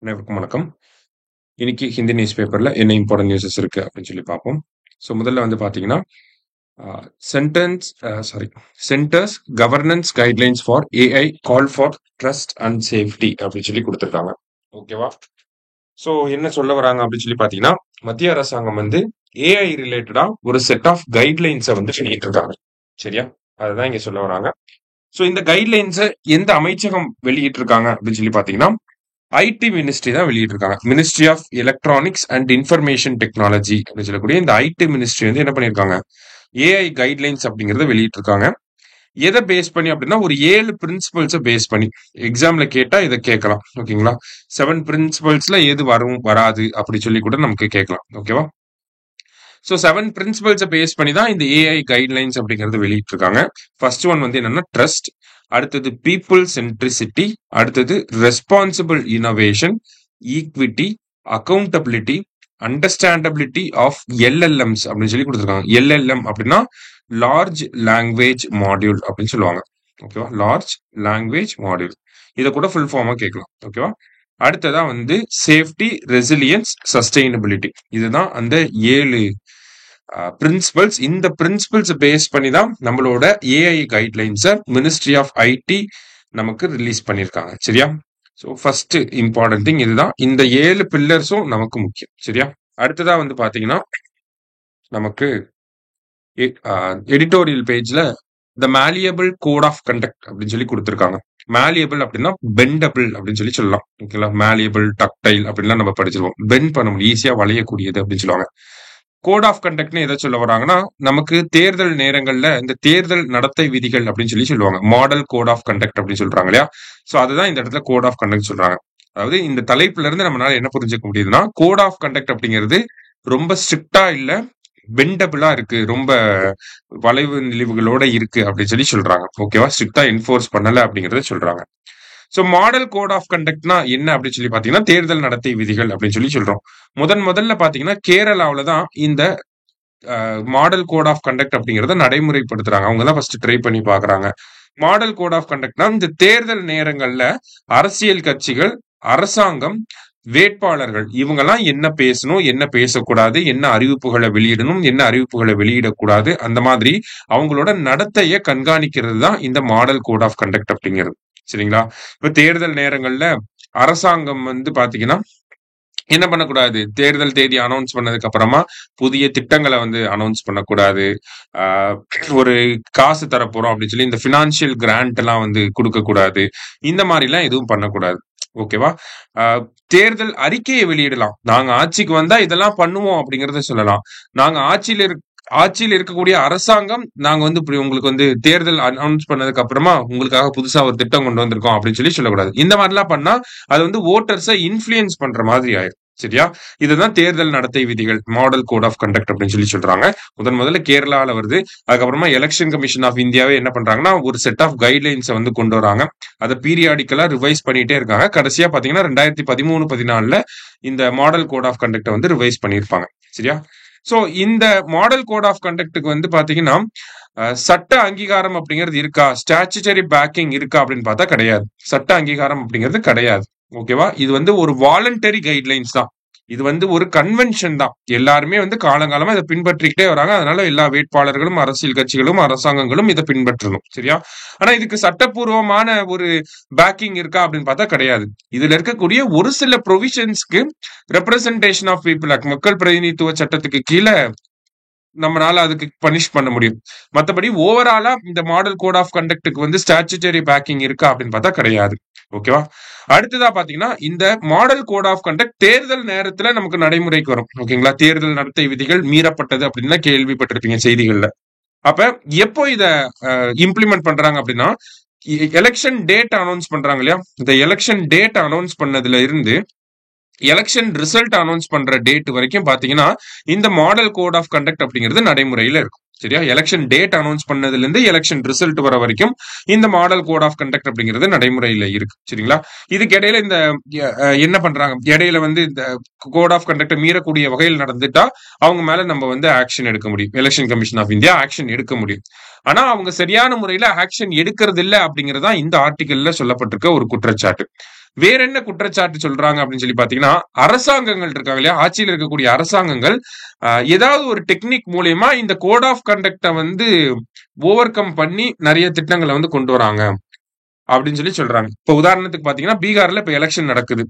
அனைவருக்கும் வணக்கம். இன்னைக்கு ஹிந்தி நியூஸ் பேப்பர்ல என்ன இம்பார்ட்டன்ட் நியூஸஸ் இருக்கு அப்படின்னு சொல்லி பார்ப்போம். ஸோ முதல்ல வந்து பார்த்தீங்கன்னா sentence sorry centres governance guidelines for AI call for trust and safety அப்படின்னு சொல்லி கொடுத்துருக்காங்க. ஓகேவா? ஸோ என்ன சொல்ல வராங்க அப்படின்னு சொல்லி பார்த்தீங்கன்னா மத்திய அரசாங்கம் வந்து ஏஐ ரிலேட்டடா ஒரு செட் ஆஃப் கைட்லைன்ஸை வந்து வெளியிட்டு இருக்காங்க. சரியா? அதுதான் இங்க சொல்ல வராங்க. ஸோ இந்த கைட்லைன்ஸை எந்த அமைச்சகம் வெளியிட்டு இருக்காங்க அப்படின்னு சொல்லி பார்த்தீங்கன்னா ஐடி மினிஸ்ட்ரி தான் வெளியிட்டிருக்காங்க. Ministry of electronics and information technology அப்படின்னு சொல்லக்கூடிய இந்த ஐடி மினிஸ்ட்ரி வந்து என்ன பண்ணியிருக்காங்க, ஏஐ கைட்லைன்ஸ் அப்படிங்கறத வெளியிட்டிருக்காங்க. எதை பேஸ் பண்ணி அப்படின்னா ஒரு 7 பிரின்சிபல்ஸை பேஸ் பண்ணி எக்ஸாம்ல கேட்டா இதை கேட்கலாம். ஓகேங்களா? 7 பிரின்சிபல்ஸ்ல எது வரும் வராது அப்படி சொல்லி கூட நமக்கு கேட்கலாம். ஓகேவா? ஸோ 7 பிரின்சிபல்ஸை பேஸ் பண்ணி தான் இந்த ஏஐ கைட்லைன்ஸ் அப்படிங்கறது வெளியிட்டிருக்காங்க. ஃபர்ஸ்ட் ஒன் வந்து என்னன்னா ட்ரஸ்ட், அடுத்தது பீப்புள் சென்ட்ரிசிட்டி, அடுத்தது responsible innovation, equity, accountability, understandability of LLMs அப்படின்னு சொல்லி கொடுத்துருக்காங்க. எல்எல்எம் அப்படின்னா லார்ஜ் லாங்குவேஜ் மாடியூல் அப்படின்னு சொல்லுவாங்க. ஓகேவா? லார்ஜ் லாங்குவேஜ் மாடியூல், இதை கூட ஃபுல் ஃபார்மா கேட்கலாம். ஓகேவா? அடுத்ததா வந்து சேஃப்டி, ரெசிலியன்ஸ், சஸ்டெயினபிலிட்டி, இதுதான் அந்த 7 பிரின்சிபல்ஸ். இந்த பிரின்சிபல்ஸ் பேஸ் பண்ணி தான் நம்மளோட ஏஐ கைட்லைன்ஸை மினிஸ்ட்ரி ஆஃப் ஐடி நமக்கு ரிலீஸ் பண்ணியிருக்காங்க. சரியா? ஸோ ஃபர்ஸ்ட் இம்பார்ட்டன்ட் திங் இதுதான். இந்த 7 பில்லர்ஸும் நமக்கு முக்கியம். சரியா? அடுத்ததா வந்து பாத்தீங்கன்னா நமக்கு எடிட்டோரியல் பேஜ்ல த மேலியபிள் கோட் ஆஃப் கண்டக்ட் அப்படின்னு சொல்லி கொடுத்துருக்காங்க. மேலியபிள் அப்படின்னா பெண்டபிள் அப்படின்னு சொல்லி சொல்லலாம். ஓகேங்களா? மேலியபிள், டக்டைல் அப்படின்லாம் நம்ம படிச்சிருவோம். பெண்ட் பண்ண முடியும், ஈஸியா வளையக்கூடியது அப்படின்னு சொல்லுவாங்க. கோட் ஆஃப் கண்டக்ட்னு எதை சொல்ல வராங்கன்னா நமக்கு தேர்தல் நேரங்கள்ல இந்த தேர்தல் நடத்தை விதிகள் அப்படின்னு சொல்லி சொல்லுவாங்க. மாடல் கோட் ஆஃப் கண்டக்ட் அப்படின்னு சொல்றாங்க இல்லையா? சோ அதுதான் இந்த இடத்துல கோட் ஆஃப் கண்டக்ட் சொல்றாங்க. அதாவது இந்த தலைப்புல இருந்து நம்மளால என்ன புரிஞ்சுக்க முடியுதுன்னா கோட் ஆஃப் கண்டக்ட் அப்படிங்கிறது ரொம்ப ஸ்ட்ரிக்டா இல்ல, பெண்டபிளா இருக்கு, ரொம்ப வளைவு நெளிவுகளோட இருக்கு அப்படின்னு சொல்லி சொல்றாங்க. ஓகேவா? ஸ்ட்ரிக்டா என்ஃபோர்ஸ் பண்ணல அப்படிங்கறத சொல்றாங்க. சோ மாடல் கோட் ஆஃப் கண்டக்ட்னா என்ன அப்படின்னு சொல்லி பாத்தீங்கன்னா தேர்தல் நடத்தை விதிகள் அப்படின்னு சொல்லி சொல்றோம். முதல்ல பாத்தீங்கன்னா கேரளாவில தான் இந்த மாடல் கோட் ஆஃப் கண்டக்ட் அப்படிங்கறத நடைமுறைப்படுத்துறாங்க. அவங்க தான் ஃபர்ஸ்ட் ட்ரை பண்ணி பாக்குறாங்க. மாடல் கோட் ஆஃப் கண்டக்ட்னா இந்த தேர்தல் நேரங்கள்ல அரசியல் கட்சிகள், அரசாங்கம், வேட்பாளர்கள் இவங்கெல்லாம் என்ன பேசணும், என்ன பேசக்கூடாது, என்ன அறிவிப்புகளை வெளியிடணும், என்ன அறிவிப்புகளை வெளியிடக்கூடாது, அந்த மாதிரி அவங்களோட நடத்தைய கண்காணிக்கிறது தான் இந்த மாடல் கோட் ஆஃப் கண்டக்ட் அப்படிங்கிறது. சரிங்களா? இப்ப தேர்தல் நேரங்கள்ல அரசாங்கம் வந்து பாத்தீங்கன்னா என்ன பண்ணக்கூடாது, தேர்தல் தேதி அனௌன்ஸ் பண்ணதுக்கு அப்புறமா புதிய திட்டங்களை வந்து அனௌன்ஸ் பண்ணக்கூடாது. ஒரு காசு தரப்போறோம் அப்படின்னு சொல்லி இந்த பினான்சியல் கிராண்ட் எல்லாம் வந்து கொடுக்க கூடாது. இந்த மாதிரி எல்லாம் எதுவும் பண்ணக்கூடாது. ஓகேவா? தேர்தல் அறிக்கையை வெளியிடலாம். நாங்க ஆட்சிக்கு வந்தா இதெல்லாம் பண்ணுவோம் அப்படிங்கறத சொல்லலாம். நாங்க ஆட்சியில் இருக்கக்கூடிய அரசாங்கம் நாங்க வந்து இப்படி உங்களுக்கு வந்து தேர்தல் அனௌன்ஸ் பண்ணதுக்கு அப்புறமா உங்களுக்காக புதுசா ஒரு திட்டம் கொண்டு வந்திருக்கோம் அப்படின்னு சொல்லி சொல்லக்கூடாது. இந்த மாதிரிலாம் பண்ணா அது வந்து ஓட்டர்ஸை இன்ஃபுளுயன்ஸ் பண்ற மாதிரி ஆயிரும். சரியா? இதுதான் தேர்தல் நடத்தை விதிகள், மாடல் கோட் ஆஃப் கண்டக்ட் அப்படின்னு சொல்லி சொல்றாங்க. முதல்ல கேரளால வருது. அதுக்கப்புறமா எலெக்ஷன் கமிஷன் ஆஃப் இந்தியாவே என்ன பண்றாங்கன்னா ஒரு செட் ஆஃப் கைட்லைன்ஸை வந்து கொண்டு வராங்க. அதை பீரியாடிக்கலா ரிவைஸ் பண்ணிட்டே இருக்காங்க. கடைசியா பாத்தீங்கன்னா 2013-14 இந்த மாடல் கோட் ஆஃப் கண்டக்ட் வந்து ரிவைஸ் பண்ணிருப்பாங்க. சரியா? சோ இந்த மாடல் கோட் ஆஃப் கண்டக்டுக்கு வந்து பாத்தீங்கன்னா சட்ட அங்கீகாரம் அப்படிங்கிறது இருக்கா, ஸ்டாச்சுட்டரி பேக்கிங் இருக்கா அப்படின்னு பார்த்தா கிடையாது. சட்ட அங்கீகாரம் அப்படிங்கிறது கிடையாது. ஓகேவா? இது வந்து ஒரு வாலண்டரி கைட்லைன்ஸ் தான். இது வந்து ஒரு கன்வென்ஷன் தான். எல்லாருமே வந்து காலங்காலமா இதை பின்பற்றிக்கிட்டே வராங்க. அதனால எல்லா வேட்பாளர்களும், அரசியல் கட்சிகளும், அரசாங்கங்களும் இதை பின்பற்றணும். சரியா? ஆனா இதுக்கு சட்டப்பூர்வமான ஒரு பேக்கிங் இருக்கா அப்படின்னு பார்த்தா கிடையாது. இதுல இருக்கக்கூடிய ஒரு சில ப்ரொவிஷன்ஸ்க்கு ரெப்ரசன்டேஷன் ஆஃப் பீப்புள் ஆக்ட், மக்கள் பிரதிநிதித்துவ சட்டத்துக்கு கீழே நம்மளால அதுக்கு பனிஷ் பண்ண முடியும். மற்றபடி ஓவராலா இந்த மாடல் கோட் ஆஃப் கண்டக்டுக்கு வந்து ஸ்டாச்சுட்டரி பேக்கிங் இருக்கா அப்படின்னு பார்த்தா கிடையாது. ஓகேவா? அடுத்ததா பாத்தீங்கன்னா இந்த மாடல் கோட் ஆஃப் கண்டக்ட் தேர்தல் நேரத்துல நமக்கு நடைமுறைக்கு வரும். ஓகேங்களா? தேர்தல் நடத்தை விதிகள் மீறப்பட்டது அப்படின்னு கேள்விப்பட்டிருப்பீங்க செய்திகள்ல. அப்ப எப்போ இத இம்ப்ளிமெண்ட் பண்றாங்க அப்படின்னா எலெக்ஷன் டேட் அனௌன்ஸ் பண்றாங்க இல்லையா? இந்த எலெக்ஷன் டேட் அனௌன்ஸ் பண்ணதுல இருந்து எலெக்ஷன் ரிசல்ட் அனௌன்ஸ் பண்ற டேட் வரைக்கும் பாத்தீங்கன்னா இந்த மாடல் கோட் ஆஃப் கண்டக்ட் அப்படிங்கிறது நடைமுறையில இருக்கும். சரியா? எலெக்ஷன் டேட் அனௌன்ஸ் பண்ணதுல இருந்து எலெக்ஷன் ரிசல்ட் வர வரைக்கும் இந்த மாடல் கோட் ஆஃப் கண்டக்ட் அப்படிங்கிறது நடைமுறையில இருக்கு. சரிங்களா? இதுக்கு இடையில இந்த என்ன பண்றாங்க, இடையில வந்து இந்த கோட் ஆஃப் கண்டக்ட் மீறக்கூடிய வகையில் நடந்துட்டா அவங்க மேல நம்ம வந்து ஆக்ஷன் எடுக்க முடியும். Election commission of India action எடுக்க முடியும். ஆனா அவங்க சரியான முறையில ஆக்ஷன் எடுக்கிறது இல்ல அப்படிங்கறதா இந்த ஆர்டிகல்ல சொல்லப்பட்டிருக்க ஒரு குற்றச்சாட்டு. வேற என்ன குற்றச்சாட்டு சொல்றாங்க அப்படின்னு சொல்லி பாத்தீங்கன்னா, அரசாங்கங்கள் இருக்காங்க இல்லையா, ஆட்சியில் இருக்கக்கூடிய அரசாங்கங்கள் ஏதாவது ஒரு டெக்னிக் மூலியமா இந்த கோட் ஆஃப் கண்டக்ட வந்து ஓவர் கம் பண்ணி நிறைய திட்டங்களை வந்து கொண்டு வராங்க அப்படின்னு சொல்லி சொல்றாங்க. இப்ப உதாரணத்துக்கு பாத்தீங்கன்னா, பீகார்ல இப்ப எலெக்ஷன் நடக்குது.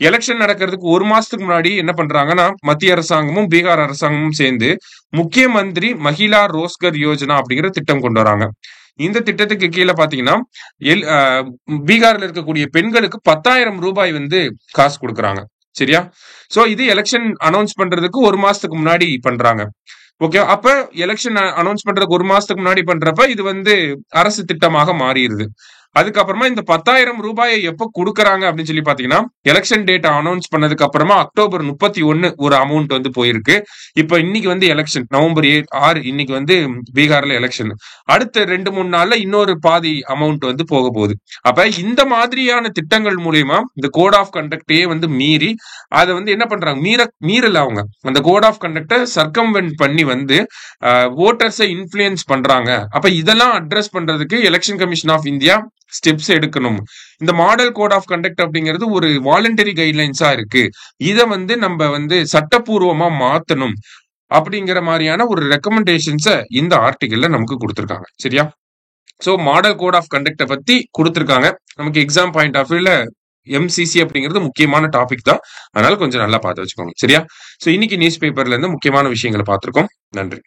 எலெக்ஷன் நடக்கிறதுக்கு 1 மாசத்துக்கு முன்னாடி என்ன பண்றாங்கன்னா, மத்திய அரசாங்கமும் பீகார் அரசாங்கமும் சேர்ந்து முக்கிய மந்திரி மகிழா ரோஸ்கர் யோஜனா அப்படிங்கிற திட்டம் கொண்டு வராங்க. இந்த திட்டத்துக்கு கீழே பாத்தீங்கன்னா, பீகார்ல இருக்கக்கூடிய பெண்களுக்கு 10,000 ரூபாய் வந்து காசு கொடுக்கறாங்க. சரியா? சோ இது எலெக்ஷன் அனௌன்ஸ் பண்றதுக்கு 1 மாசத்துக்கு முன்னாடி பண்றாங்க. ஓகே. அப்ப எலெக்ஷன் அனௌன்ஸ் பண்றதுக்கு 1 மாசத்துக்கு முன்னாடி பண்றப்ப இது வந்து அரசு திட்டமாக மாறிடுது. அதுக்கப்புறமா இந்த 10,000 ரூபாயை எப்ப குடுக்கறாங்க அப்படின்னு சொல்லி பாத்தீங்கன்னா, எலெக்ஷன் டேட் அனௌன்ஸ் பண்ணதுக்கு அப்புறமா அக்டோபர் 31 ஒரு அமௌண்ட் வந்து போயிருக்கு. இப்ப இன்னைக்கு வந்து எலெக்ஷன் நவம்பர் 6 இன்னைக்கு வந்து பீகார்ல எலெக்ஷன். அடுத்த 2-3 நாள்ல இன்னொரு பாதி அமௌண்ட் வந்து போக போகுது. அப்ப இந்த மாதிரியான திட்டங்கள் மூலியமா இந்த கோட் ஆஃப் கண்டக்டே வந்து மீறி அதை வந்து என்ன பண்றாங்க, மீறல அவங்க அந்த கோட் ஆஃப் கண்டக்ட சர்க்கம்வென்ட் பண்ணி வந்து ஓட்டர்ஸை இன்ஃப்ளூயன்ஸ் பண்றாங்க. அப்ப இதெல்லாம் அட்ரஸ் பண்றதுக்கு election commission of India steps எடுக்கணும். இந்த மாடல் கோட் ஆஃப் கண்டக்ட் அப்படிங்கிறது ஒரு வாலண்டரி கைட்லைன்ஸா இருக்கு. இத வந்து நம்ம வந்து சட்டப்பூர்வமா மாத்தணும் அப்படிங்கிற மாதிரியான ஒரு ரெக்கமெண்டேஷன்ஸ இந்த ஆர்டிகல்ல நமக்கு கொடுத்திருக்காங்க. சரியா? சோ மாடல் கோட் ஆஃப் கண்டக்ட பத்தி கொடுத்திருக்காங்க. நமக்கு எக்ஸாம் பாயிண்ட் ஆஃப் வியூல எம்சிசி அப்படிங்கிறது முக்கியமான டாபிக் தான். அதனால கொஞ்சம் நல்லா பார்த்து வச்சுக்கோங்க. சரியா? சோ இன்னைக்கு நியூஸ் பேப்பர்ல இருந்து முக்கியமான விஷயங்களை பார்த்திருக்கோம். நன்றி.